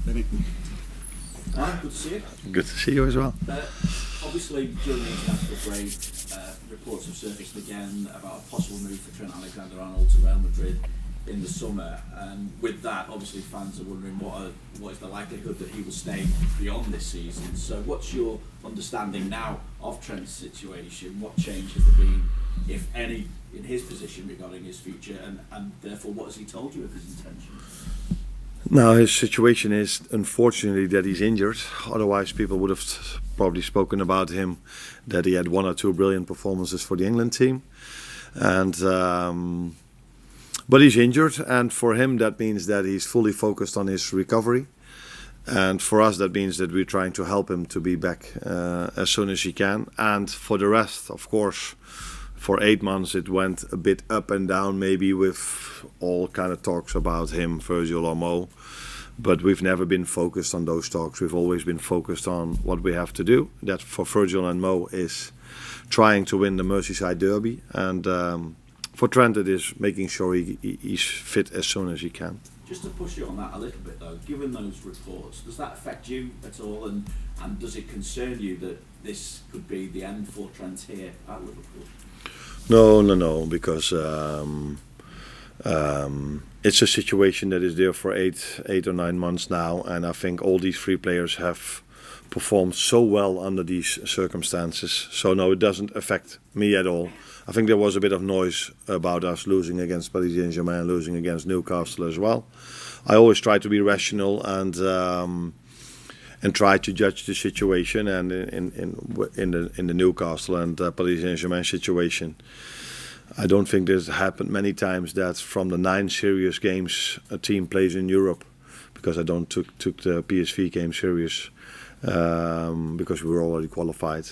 Maybe. Good to see you. Good to see you as well. Obviously, during the international break, reports have surfaced again about a possible move for Trent Alexander-Arnold to Real Madrid in the summer, and with that, obviously, fans are wondering what is the likelihood that he will stay beyond this season. So, what's your understanding now of Trent's situation? What change has there been, if any, in his position regarding his future, and therefore, what has he told you of his intentions? Now his situation is unfortunately that he's injured. Otherwise, people would have probably spoken about him that he had one or two brilliant performances for the England team, and but he's injured, and for him that means that he's fully focused on his recovery, and for us that means that we're trying to help him to be back as soon as he can. And for the rest, of course, for 8 months it went a bit up and down, maybe with all kind of talks about him, Virgil or Mo. But we've never been focused on those talks. We've always been focused on what we have to do. That for Virgil and Mo is trying to win the Merseyside derby. And for Trent it is making sure he's fit as soon as he can. Just to push you on that a little bit though, given those reports, does that affect you at all? And does it concern you that this could be the end for Trent here at Liverpool? No, because it's a situation that is there for eight or 9 months now, and I think all these three players have performed so well under these circumstances. So no, it doesn't affect me at all. I think there was a bit of noise about us losing against Paris Saint-Germain, losing against Newcastle as well. I always try to be rational and try to judge the situation. And in the Newcastle and Paris Saint-Germain situation, I don't think this happened many times that from the 9 serious games a team plays in Europe, because I don't took the PSV game serious because we were already qualified.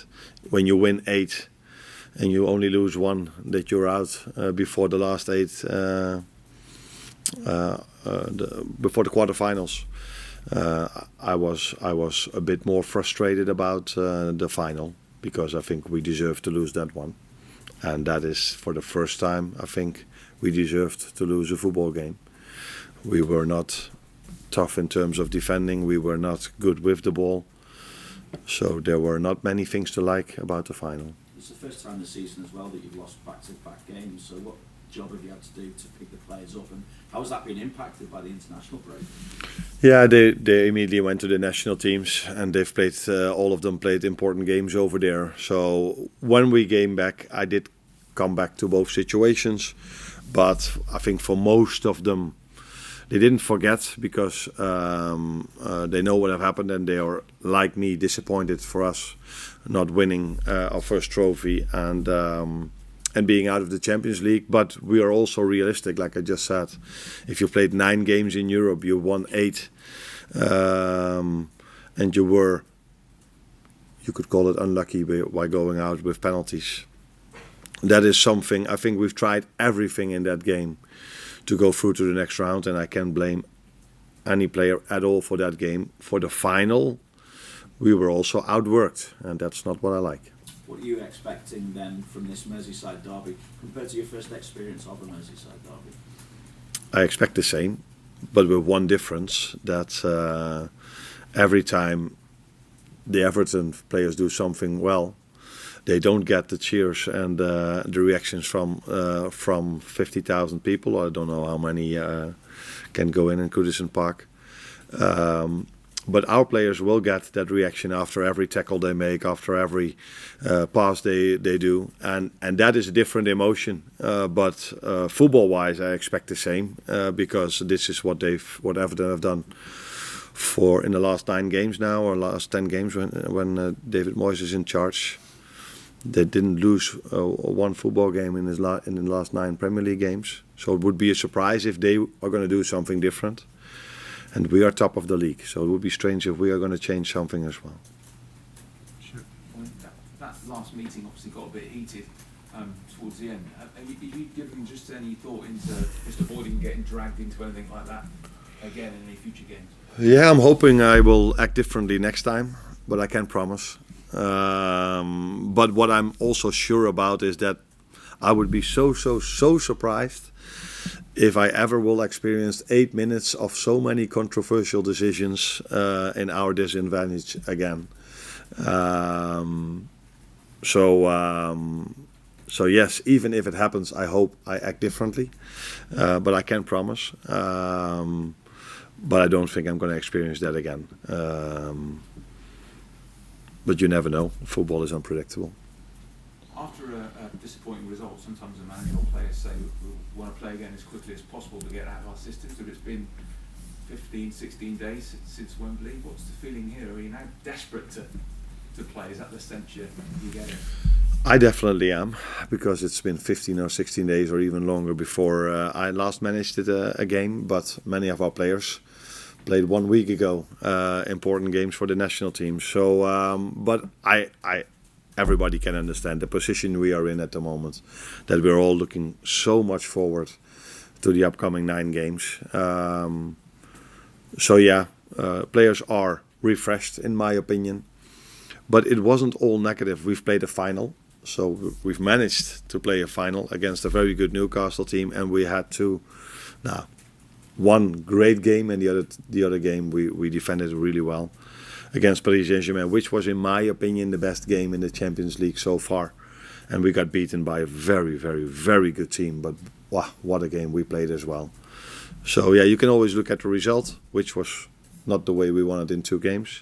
When you win 8 and you only lose 1, that you're out before the last 8, before the quarterfinals. I was a bit more frustrated about the final, because I think we deserved to lose that one. And that is for the first time I think we deserved to lose a football game. We were not tough in terms of defending, we were not good with the ball. So there were not many things to like about the final. It's the first time this season as well that you've lost back-to-back games, so what job have you had to do to pick the players up, and how has that been impacted by the international break? Yeah, they immediately went to the national teams, and they've played, all of them played important games over there. So when we came back, I did come back to both situations, but I think for most of them, they didn't forget, because they know what have happened, and they are, like me, disappointed for us not winning our first trophy and being out of the Champions League. But we are also realistic, like I just said. If you played 9 games in Europe, you won 8, and you could call it unlucky by going out with penalties. That is something, I think we've tried everything in that game to go through to the next round, and I can't blame any player at all for that game. For the final, we were also outworked, and that's not what I like. What are you expecting then from this Merseyside derby compared to your first experience of a Merseyside derby? I expect the same, but with one difference, that every time the Everton players do something well, they don't get the cheers and the reactions from 50,000 people. I don't know how many can go in Goodison Park. But our players will get that reaction after every tackle they make, after every pass they do, and that is a different emotion. But football-wise, I expect the same, because this is what Everton have done in the last 9 games now, or last 10 games when David Moyes is in charge. They didn't lose one football game in the last 9 Premier League games. So it would be a surprise if they are going to do something different. And we are top of the league, so it would be strange if we are going to change something as well. Sure. Well, that last meeting obviously got a bit heated towards the end. Have you given just any thought into just avoiding getting dragged into anything like that again in any future games? Yeah, I'm hoping I will act differently next time, but I can't promise. But what I'm also sure about is that I would be so surprised if I ever will experience 8 minutes of so many controversial decisions in our disadvantage again. So yes, even if it happens, I hope I act differently, but I can't promise. But I don't think I'm going to experience that again. But you never know. Football is unpredictable. After a disappointing result, sometimes the manager or players say we want to play again as quickly as possible to get out of our systems. But it's been 15, 16 days since Wembley. What's the feeling here? Are you now desperate to play? Is that the sense you're getting? I definitely am, because it's been 15 or 16 days or even longer before I last managed a game. But many of our players played 1 week ago important games for the national team. So, but everybody can understand the position we are in at the moment, that we're all looking so much forward to the upcoming 9 games. So yeah, players are refreshed in my opinion, but it wasn't all negative. We've played a final, so we've managed to play a final against a very good Newcastle team, and we had one great game, and the other game we defended really well against Paris Saint-Germain, which was in my opinion the best game in the Champions League so far, and we got beaten by a very, very, very good team. But wow, what a game we played as well. So yeah, you can always look at the result, which was not the way we wanted in 2 games,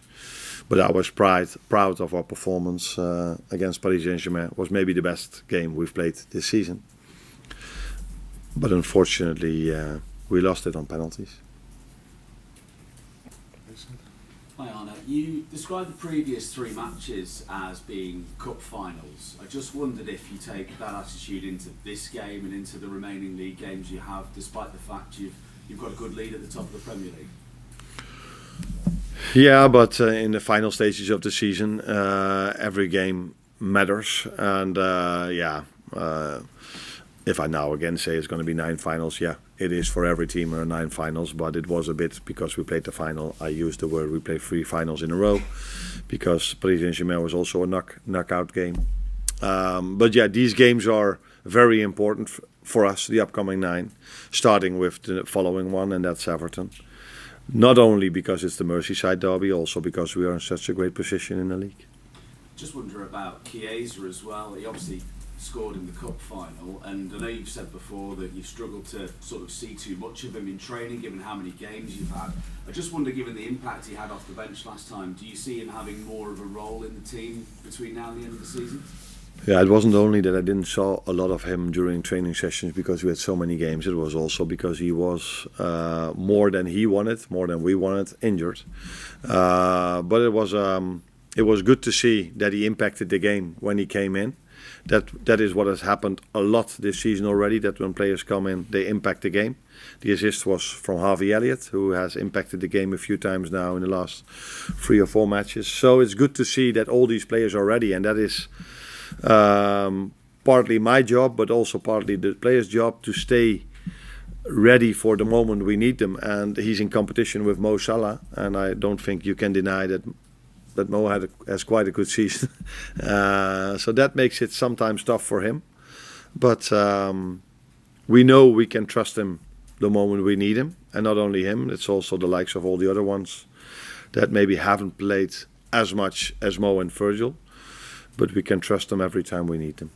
but I was proud of our performance against Paris Saint-Germain. It was maybe the best game we've played this season, but unfortunately we lost it on penalties. Hi Arne, you described the previous 3 matches as being cup finals. I just wondered if you take that attitude into this game and into the remaining league games you have, despite the fact you've got a good lead at the top of the Premier League. Yeah, but in the final stages of the season, every game matters, and if I now again say it's going to be 9 finals, yeah, it is for every team 9 finals, but it was a bit, because we played the final, I used the word we played 3 finals in a row, because Paris Saint-Germain was also a knockout game. But yeah, these games are very important for us, the upcoming 9, starting with the following one, and that's Everton. Not only because it's the Merseyside derby, also because we are in such a great position in the league. Just wonder about Chiesa as well. He obviously scored in the cup final, and I know you've said before that you've struggled to sort of see too much of him in training given how many games you've had. I just wonder, given the impact he had off the bench last time, do you see him having more of a role in the team between now and the end of the season? Yeah, it wasn't only that I didn't saw a lot of him during training sessions because we had so many games. It was also because he was more than we wanted, injured. But it was good to see that he impacted the game when he came in. That is what has happened a lot this season already, that when players come in, they impact the game. The assist was from Harvey Elliott, who has impacted the game a few times now in the last 3 or 4 matches. So it's good to see that all these players are ready, and that is partly my job, but also partly the players' job to stay ready for the moment we need them. And he's in competition with Mo Salah, and I don't think you can deny that Mo has quite a good season. So that makes it sometimes tough for him. But we know we can trust him the moment we need him. And not only him, it's also the likes of all the other ones that maybe haven't played as much as Mo and Virgil. But we can trust them every time we need them.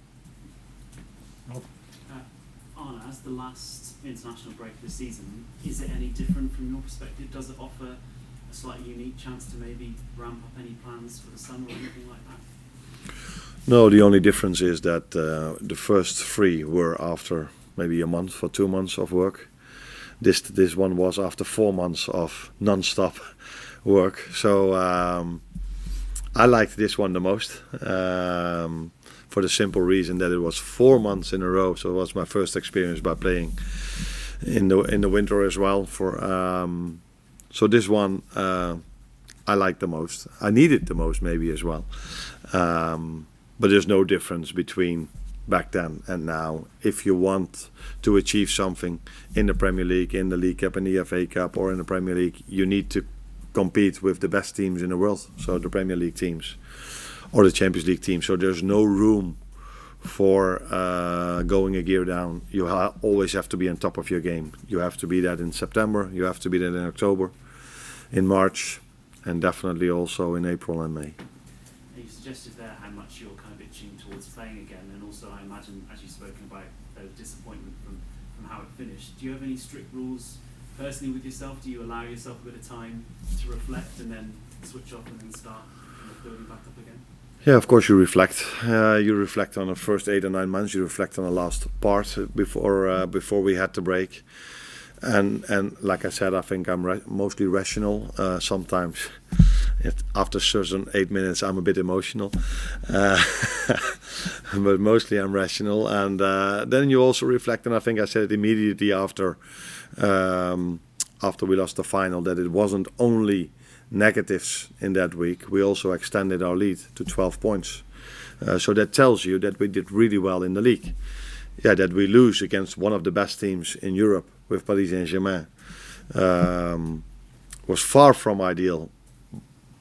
Arne, as the last international break of the season, is it any different from your perspective? Does it offer a slightly unique chance to maybe ramp up any plans for the summer or anything like that? No, the only difference is that the first 3 were after maybe a month or 2 months of work. This one was after 4 months of non-stop work. So I liked this one the most, for the simple reason that it was 4 months in a row. So it was my first experience by playing in the winter as well. So this one I liked the most. I needed the most maybe as well. But there's no difference between back then and now. If you want to achieve something in the Premier League, in the League Cup, in the FA Cup, or in the Premier League, you need to compete with the best teams in the world. So the Premier League teams or the Champions League teams. So there's no room for going a gear down. You always have to be on top of your game. You have to be that in September, you have to be that in October, in March, and definitely also in April and May. You suggested there how much you're kind of itching towards playing again, and also I imagine, as you've spoken about, there was disappointment from how it finished. Do you have any strict rules personally with yourself? Do you allow yourself a bit of time to reflect and then switch off and then start kind of building back up again? Yeah, of course you reflect. You reflect on the first 8 or 9 months. You reflect on the last part before we had the break. And like I said, I think I'm mostly rational. Sometimes, after certain 8 minutes, I'm a bit emotional, but mostly I'm rational. And then you also reflect, and I think I said it immediately after we lost the final, that it wasn't only negatives in that week. We also extended our lead to 12 points. So that tells you that we did really well in the league. Yeah, that we lose against one of the best teams in Europe with Paris Saint-Germain was far from ideal.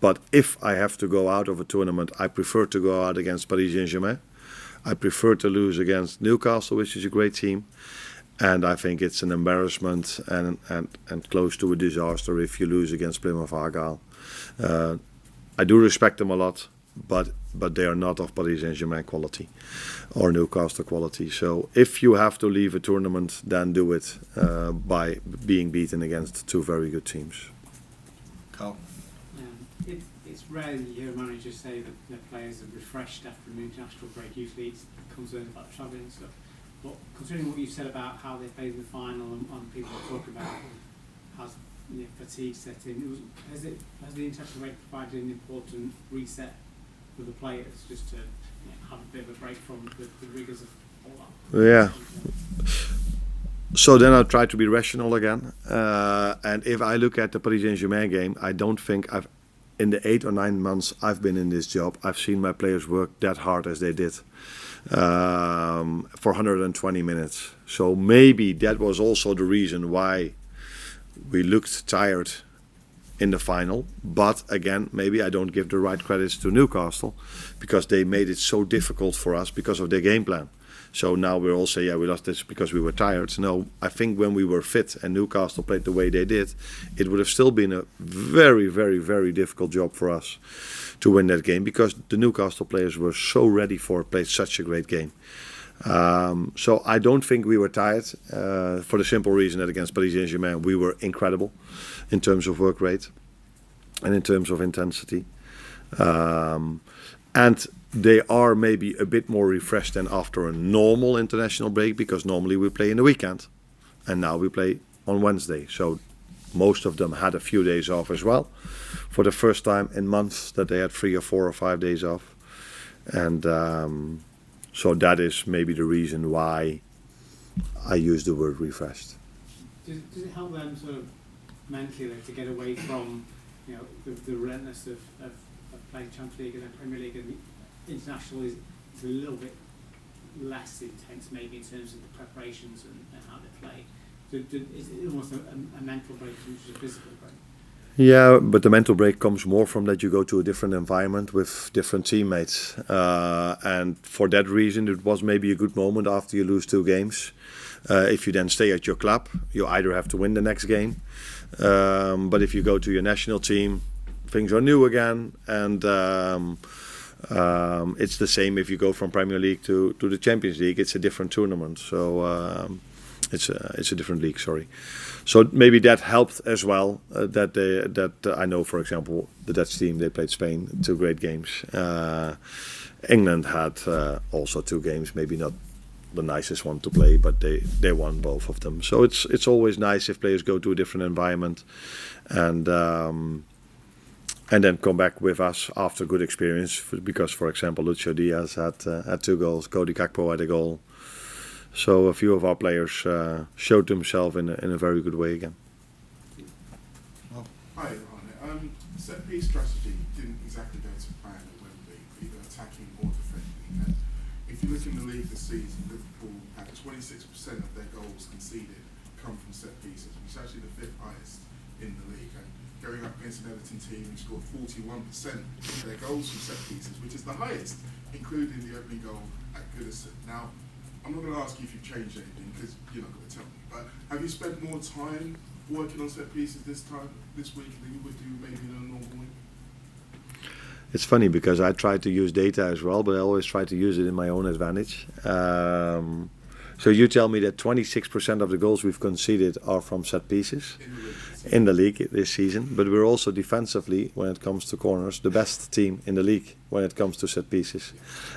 But if I have to go out of a tournament, I prefer to go out against Paris Saint-Germain. I prefer to lose against Newcastle, which is a great team. And I think it's an embarrassment and close to a disaster if you lose against Plymouth Argyle. I do respect them a lot, but they are not of Paris Saint-Germain quality or Newcastle quality. So if you have to leave a tournament, then do it by being beaten against 2 very good teams. Carl? It's rare that you hear a manager say that their players are refreshed after an international break. Usually it's concerns about travelling and stuff. But considering what you said about how they played in the final and people are talking about has fatigue set in, has the international break provided an important reset for the players just to have a bit of a break from the rigours of all that? Yeah. So then I try to be rational again. And if I look at the Paris Saint-Germain game, I don't think in the 8 or 9 months I've been in this job, I've seen my players work that hard as they did. For 120 minutes. So maybe that was also the reason why we looked tired in the final. But again, maybe I don't give the right credits to Newcastle because they made it so difficult for us because of their game plan. So now we all say, yeah, we lost this because we were tired. No, I think when we were fit and Newcastle played the way they did, it would have still been a very, very, very difficult job for us to win that game because the Newcastle players were so ready for it, played such a great game. So I don't think we were tired for the simple reason that against Paris Saint-Germain we were incredible in terms of work rate and in terms of intensity. And they are maybe a bit more refreshed than after a normal international break because normally we play in the weekend and now we play on Wednesday. So most of them had a few days off as well for the first time in months that they had 3 or 4 or 5 days off. And so that is maybe the reason why I use the word refreshed. Does it help them sort of mentally to get away from the relentless of playing Champions League and then Premier League, and international is a little bit less intense maybe in terms of the preparations and how they play? Is it almost a mental break as much as a physical break? Yeah, but the mental break comes more from that you go to a different environment with different teammates. And for that reason, it was maybe a good moment after you lose 2 games. If you then stay at your club, you either have to win the next game. But if you go to your national team, things are new again. And it's the same if you go from Premier League to the Champions League. It's a different tournament. So it's a different league, sorry. So maybe that helped as well. That I know, for example, the Dutch team, they played Spain 2 great games. England had also 2 games, maybe not the nicest one to play, but they won both of them. So it's always nice if players go to a different environment and then come back with us after good experience. Because, for example, Lucio Diaz had 2 goals, Cody Gakpo had a goal. So a few of our players showed themselves in a very good way again. Well, hi, Arne. Set piece strategy didn't exactly go to plan at Wembley, either attacking or defending. And if you look in the league this season, Liverpool had 26% of their goals conceded come from set pieces, which is actually the 5th highest in the league. And going up against an Everton team who scored 41% of their goals from set pieces, which is the highest including the opening goal at Goodison. Now, I'm not going to ask you if you've changed anything because you're not going to tell me. But have you spent more time working on set pieces this week than you would do maybe in a normal week? It's funny because I try to use data as well, but I always try to use it in my own advantage. So you tell me that 26% of the goals we've conceded are from set pieces in the league this season, but we're also defensively, when it comes to corners, the best team in the league when it comes to set pieces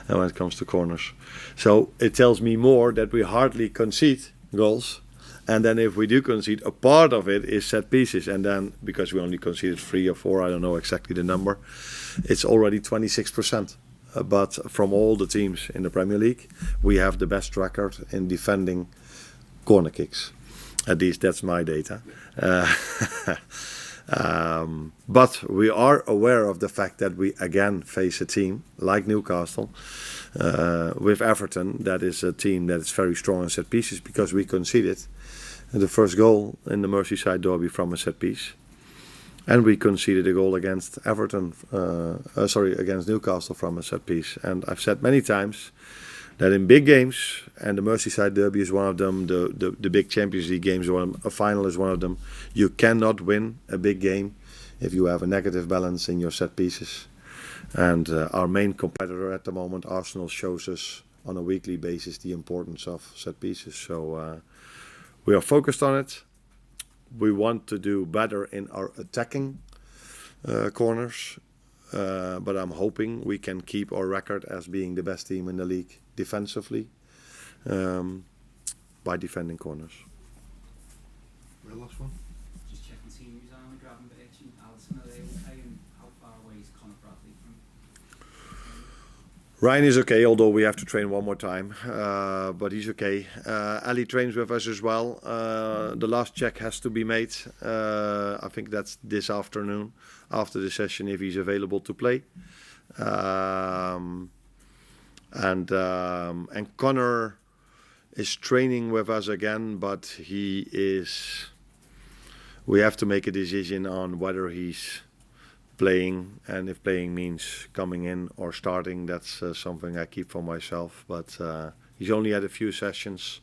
and when it comes to corners. So it tells me more that we hardly concede goals, and then if we do concede, a part of it is set pieces, and then because we only conceded 3 or 4, I don't know exactly the number, it's already 26%. But from all the teams in the Premier League, we have the best record in defending corner kicks. At least that's my data. But we are aware of the fact that we again face a team like Newcastle with Everton. That is a team that is very strong in set pieces because we conceded the first goal in the Merseyside derby from a set piece. And we conceded a goal against against Newcastle from a set piece. And I've said many times that in big games, and the Merseyside derby is one of them, the big Champions League games, a final is one of them, you cannot win a big game if you have a negative balance in your set pieces. And our main competitor at the moment, Arsenal, shows us on a weekly basis the importance of set pieces. So we are focused on it. We want to do better in our attacking corners, but I'm hoping we can keep our record as being the best team in the league defensively by defending corners. Well, last one. Just checking team news, Arne, Gravenberch and Alisson, are they okay, and how far away is Conor Bradley from? Ryan is okay, although we have to train one more time, but he's okay. Ali trains with us as well. The last check has to be made. I think that's this afternoon after the session if he's available to play. And Conor is training with us again, but we have to make a decision on whether he's playing, and if playing means coming in or starting, that's something I keep for myself. But he's only had a few sessions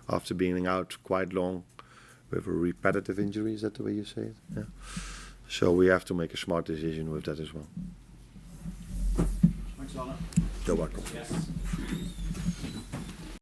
after being out quite long with a repetitive injury. Is that the way you say it? Yeah. So we have to make a smart decision with that as well. Thanks, Arne. You're welcome. Yes.